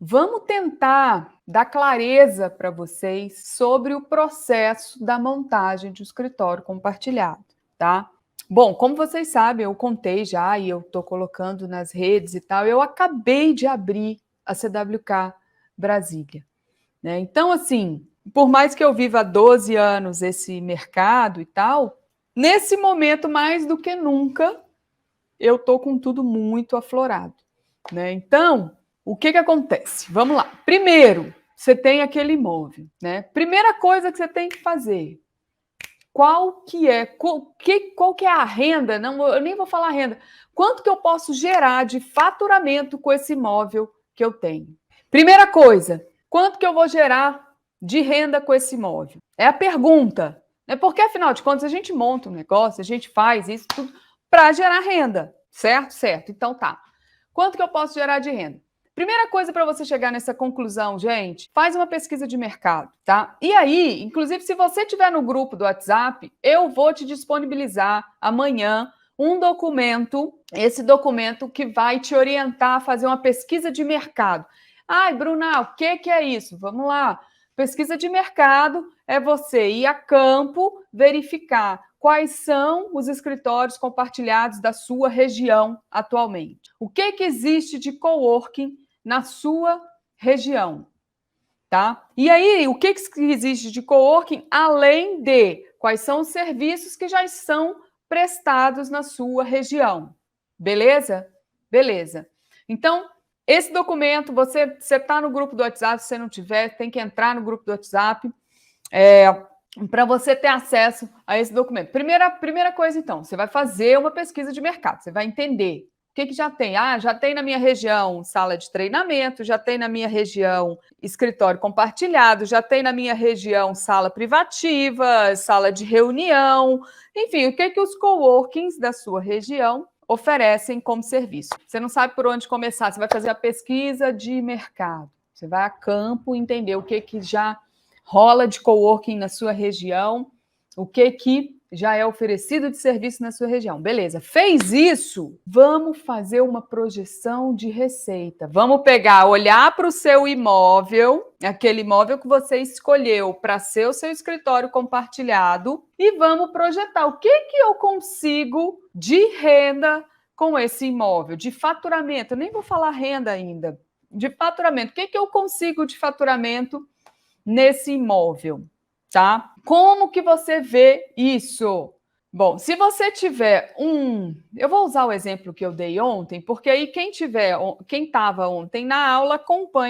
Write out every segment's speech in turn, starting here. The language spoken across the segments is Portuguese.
Vamos tentar dar clareza para vocês sobre o processo da montagem de um escritório compartilhado, tá? Bom, como vocês sabem, eu contei já e eu estou colocando nas redes e tal, eu acabei de abrir a CWK Brasília, né? Então, assim, por mais que eu viva há 12 anos esse mercado e tal, nesse momento, mais do que nunca, eu estou com tudo muito aflorado, né? Então, o que acontece? Vamos lá. Primeiro, você tem aquele imóvel, né? Primeira coisa que você tem que fazer, qual que é a renda? Não, eu nem vou falar renda. Quanto que eu posso gerar de faturamento com esse imóvel que eu tenho? Primeira coisa, quanto que eu vou gerar de renda com esse imóvel? É a pergunta, né? Porque afinal de contas a gente monta um negócio, a gente faz isso tudo para gerar renda, certo? Certo. Então tá. Quanto que eu posso gerar de renda? Primeira coisa para você chegar nessa conclusão, gente, faz uma pesquisa de mercado, tá? E aí, inclusive, se você estiver no grupo do WhatsApp, eu vou te disponibilizar amanhã um documento, esse documento que vai te orientar a fazer uma pesquisa de mercado. Ai, Bruna, o que é isso? Vamos lá. Pesquisa de mercado é você ir a campo, verificar quais são os escritórios compartilhados da sua região atualmente. O que existe de coworking na sua região, tá? E aí, o que existe de coworking além de quais são os serviços que já são prestados na sua região? Beleza? Beleza. Então, esse documento, você está no grupo do WhatsApp, se você não tiver, tem que entrar no grupo do WhatsApp para você ter acesso a esse documento. Primeira coisa, então, você vai fazer uma pesquisa de mercado, você vai entender o que já tem. Ah, já tem na minha região sala de treinamento, já tem na minha região escritório compartilhado, já tem na minha região sala privativa, sala de reunião, enfim, o que os coworkings da sua região oferecem como serviço. Você não sabe por onde começar, você vai fazer a pesquisa de mercado. Você vai a campo entender o que já rola de coworking na sua região, o que já é oferecido de serviço na sua região. Beleza, fez isso? Vamos fazer uma projeção de receita. Vamos pegar, olhar para o seu imóvel, aquele imóvel que você escolheu para ser o seu escritório compartilhado, e vamos projetar o que eu consigo de renda com esse imóvel, de faturamento. Eu nem vou falar renda ainda, de faturamento. O que eu consigo de faturamento nesse imóvel, tá? Como que você vê isso? Bom, se você tiver eu vou usar o exemplo que eu dei ontem, porque aí quem estava ontem na aula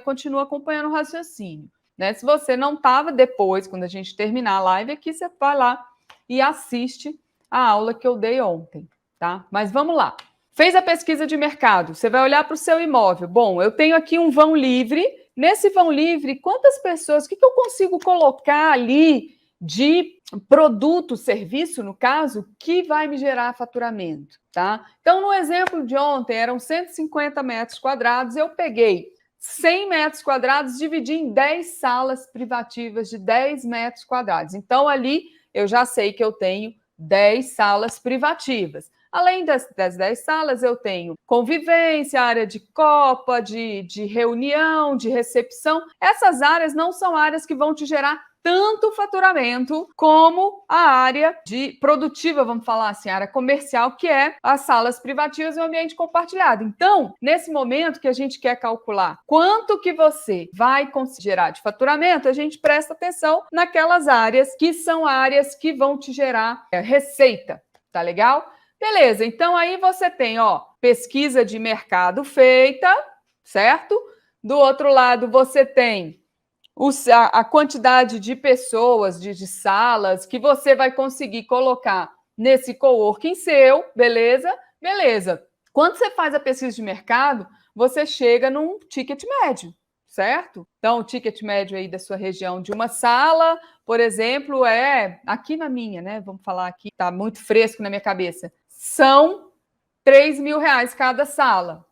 continua acompanhando o raciocínio, né? Se você não estava, depois, quando a gente terminar a live aqui, você vai lá e assiste a aula que eu dei ontem, tá? Mas vamos lá. Fez a pesquisa de mercado, você vai olhar para o seu imóvel. Bom, eu tenho aqui um vão livre. Nesse vão livre, quantas pessoas, o que eu consigo colocar ali de produto, serviço, no caso, que vai me gerar faturamento, tá? Então, no exemplo de ontem, eram 150 metros quadrados, eu peguei 100 metros quadrados, dividi em 10 salas privativas de 10 metros quadrados. Então, ali, eu já sei que eu tenho 10 salas privativas. Além das 10 salas, eu tenho convivência, área de copa, de reunião, de recepção. Essas áreas não são áreas que vão te gerar tanto faturamento como a área de produtiva, vamos falar assim, a área comercial, que é as salas privativas e o ambiente compartilhado. Então, nesse momento que a gente quer calcular quanto que você vai gerar de faturamento, a gente presta atenção naquelas áreas que são áreas que vão te gerar receita, tá legal? Beleza, então aí você tem, pesquisa de mercado feita, certo? Do outro lado, você tem a quantidade de pessoas, de salas que você vai conseguir colocar nesse coworking seu, beleza? Beleza. Quando você faz a pesquisa de mercado, você chega num ticket médio, certo? Então, o ticket médio aí da sua região de uma sala, por exemplo, aqui na minha, né? Vamos falar aqui, tá muito fresco na minha cabeça. São R$3.000 cada sala,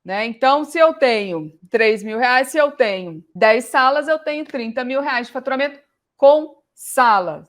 né? Então, se eu tenho R$3.000, se eu tenho 10 salas, eu tenho R$30.000 de faturamento com salas,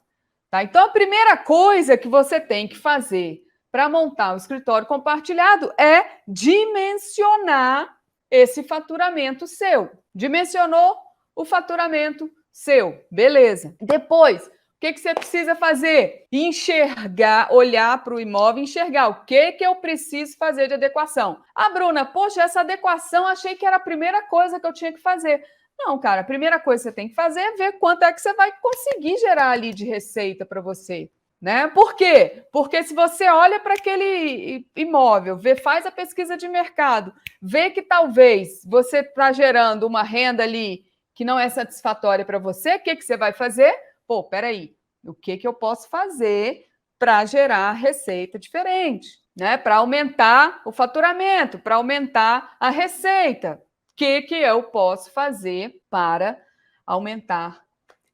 tá? Então, a primeira coisa que você tem que fazer para montar um escritório compartilhado é dimensionar esse faturamento seu. Dimensionou o faturamento seu, beleza. Depois, o que você precisa fazer? Enxergar, olhar para o imóvel, enxergar o que eu preciso fazer de adequação. Ah, Bruna, poxa, essa adequação achei que era a primeira coisa que eu tinha que fazer. Não, cara, a primeira coisa que você tem que fazer é ver quanto é que você vai conseguir gerar ali de receita para você. Né? Por quê? Porque se você olha para aquele imóvel, faz a pesquisa de mercado, vê que talvez você está gerando uma renda ali que não é satisfatória para você, o que você vai fazer? Pô, peraí, o que eu posso fazer para gerar receita diferente? Né? Para aumentar o faturamento, para aumentar a receita. O que eu posso fazer para aumentar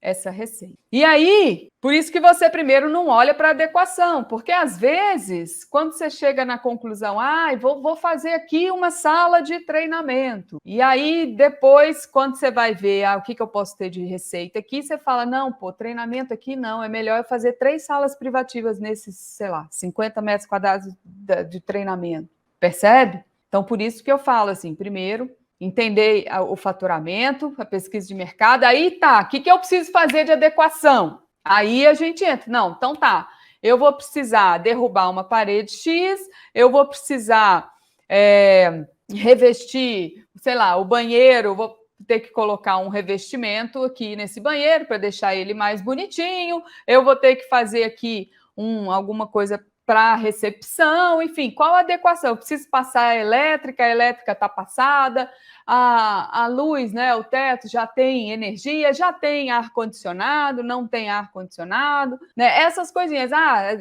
essa receita? E aí, por isso que você primeiro não olha para a adequação, porque às vezes, quando você chega na conclusão, vou fazer aqui uma sala de treinamento, e aí depois, quando você vai ver o que eu posso ter de receita aqui, você fala, não, pô, treinamento aqui não, é melhor eu fazer 3 salas privativas nesses, sei lá, 50 metros quadrados de treinamento, percebe? Então, por isso que eu falo assim, primeiro, entender o faturamento, a pesquisa de mercado, aí tá, o que eu preciso fazer de adequação? Aí a gente entra, não, então tá, eu vou precisar derrubar uma parede X, eu vou precisar revestir, sei lá, o banheiro, vou ter que colocar um revestimento aqui nesse banheiro para deixar ele mais bonitinho, eu vou ter que fazer aqui alguma coisa para recepção, enfim, qual a adequação? Eu preciso passar a elétrica está passada, a luz, né, o teto já tem energia, já tem ar-condicionado, não tem ar-condicionado, né? Essas coisinhas.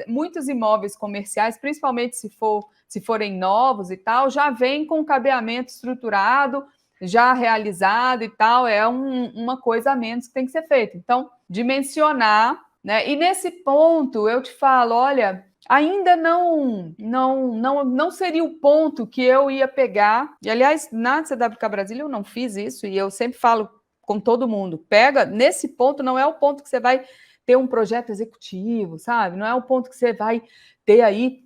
Muitos imóveis comerciais, principalmente se forem novos e tal, já vem com cabeamento estruturado, já realizado e tal, é uma coisa a menos que tem que ser feita. Então, dimensionar, né? E nesse ponto eu te falo, olha, ainda não seria o ponto que eu ia pegar. E, aliás, na CWK Brasília eu não fiz isso, e eu sempre falo com todo mundo, pega, nesse ponto não é o ponto que você vai ter um projeto executivo, sabe? Não é o ponto que você vai ter aí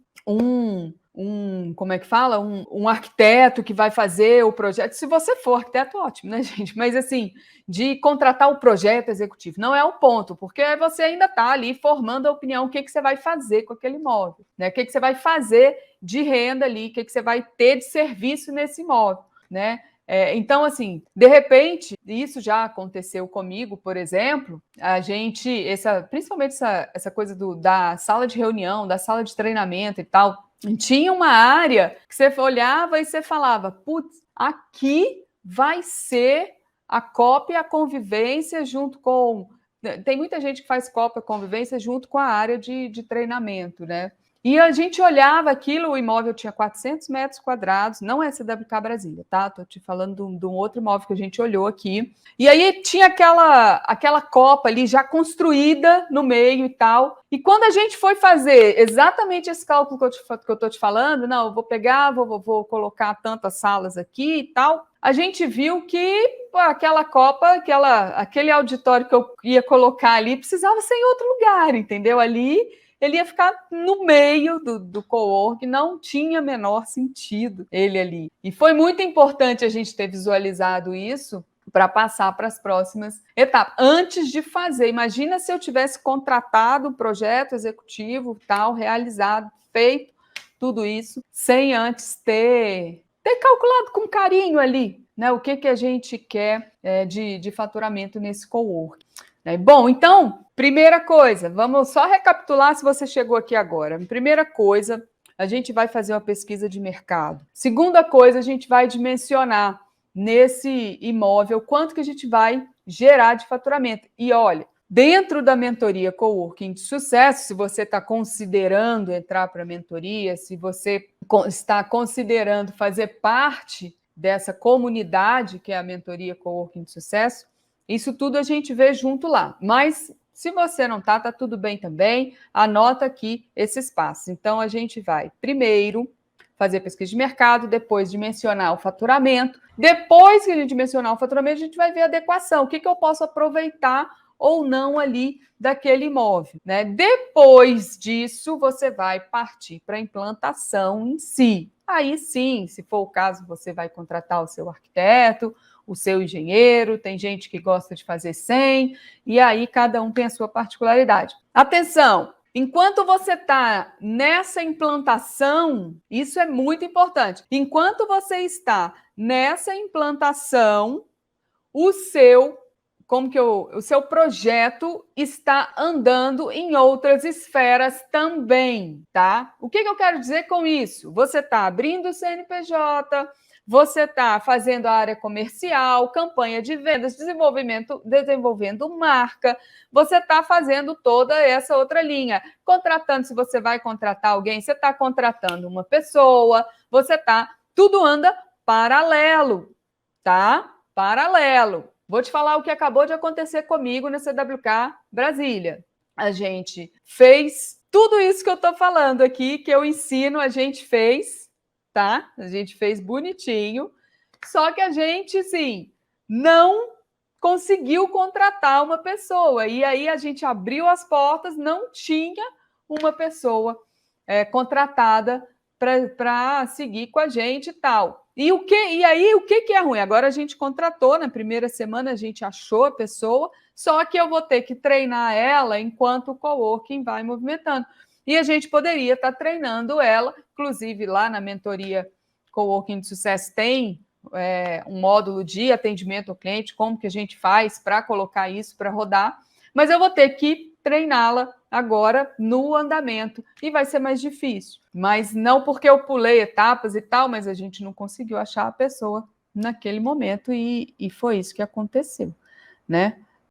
como é que fala? Um arquiteto que vai fazer o projeto. Se você for arquiteto, ótimo, né, gente? Mas, assim, de contratar o projeto executivo. Não é o ponto, porque você ainda está ali formando a opinião, o que você vai fazer com aquele imóvel, né? O que você vai fazer de renda ali, o que você vai ter de serviço nesse imóvel, né? Então, assim, de repente, isso já aconteceu comigo, por exemplo, a gente, principalmente essa coisa da sala de reunião, da sala de treinamento e tal, tinha uma área que você olhava e você falava, putz, aqui vai ser a COP e a convivência junto com... Tem muita gente que faz COP e a convivência junto com a área de treinamento, né? E a gente olhava aquilo, o imóvel tinha 400 metros quadrados, não é CWK Brasília, tá? Estou te falando de um outro imóvel que a gente olhou aqui. E aí tinha aquela copa ali já construída no meio e tal. E quando a gente foi fazer exatamente esse cálculo que eu estou te falando, não, eu vou pegar, vou colocar tantas salas aqui e tal, a gente viu que aquela copa, aquele auditório que eu ia colocar ali precisava ser em outro lugar, entendeu? Ali ele ia ficar no meio do cowork, não tinha menor sentido ele ali. E foi muito importante a gente ter visualizado isso para passar para as próximas etapas. Antes de fazer, imagina se eu tivesse contratado o projeto executivo, tal, realizado, feito tudo isso, sem antes ter calculado com carinho ali, né, o que a gente quer de faturamento nesse cowork. Bom, então, primeira coisa, vamos só recapitular se você chegou aqui agora. Primeira coisa, a gente vai fazer uma pesquisa de mercado. Segunda coisa, a gente vai dimensionar nesse imóvel quanto que a gente vai gerar de faturamento. E olha, dentro da mentoria Coworking de Sucesso, se você está considerando entrar para a mentoria, se você está considerando fazer parte dessa comunidade que é a mentoria Coworking de Sucesso, isso tudo a gente vê junto lá. Mas se você não está, tudo bem também. Anota aqui esses passos. Então, a gente vai primeiro fazer pesquisa de mercado, depois dimensionar o faturamento. Depois que a gente dimensionar o faturamento, a gente vai ver a adequação. O que eu posso aproveitar ou não ali daquele imóvel, né? Depois disso, você vai partir para a implantação em si. Aí sim, se for o caso, você vai contratar o seu arquiteto, o seu engenheiro, tem gente que gosta de fazer sem, e aí cada um tem a sua particularidade. Atenção! Enquanto você está nessa implantação, isso é muito importante. Enquanto você está nessa implantação, o seu projeto está andando em outras esferas também, tá? O que eu quero dizer com isso? Você está abrindo o CNPJ, você está fazendo a área comercial, campanha de vendas, desenvolvendo marca, você está fazendo toda essa outra linha. Contratando, se você vai contratar alguém, você está contratando uma pessoa, tudo anda paralelo, tá? Paralelo. Vou te falar o que acabou de acontecer comigo na CWK Brasília. A gente fez tudo isso que eu estou falando aqui, que eu ensino, a gente fez, tá? A gente fez bonitinho, só que a gente, sim, não conseguiu contratar uma pessoa. E aí a gente abriu as portas, não tinha uma pessoa contratada para seguir com a gente e tal. E aí, o que é ruim? Agora a gente contratou, na primeira semana a gente achou a pessoa, só que eu vou ter que treinar ela enquanto o coworking vai movimentando. E a gente poderia estar treinando ela, inclusive lá na mentoria Coworking de Sucesso tem um módulo de atendimento ao cliente, como que a gente faz para colocar isso para rodar, mas eu vou ter que treiná-la agora no andamento e vai ser mais difícil. Mas não porque eu pulei etapas e tal, mas a gente não conseguiu achar a pessoa naquele momento e foi isso que aconteceu, né?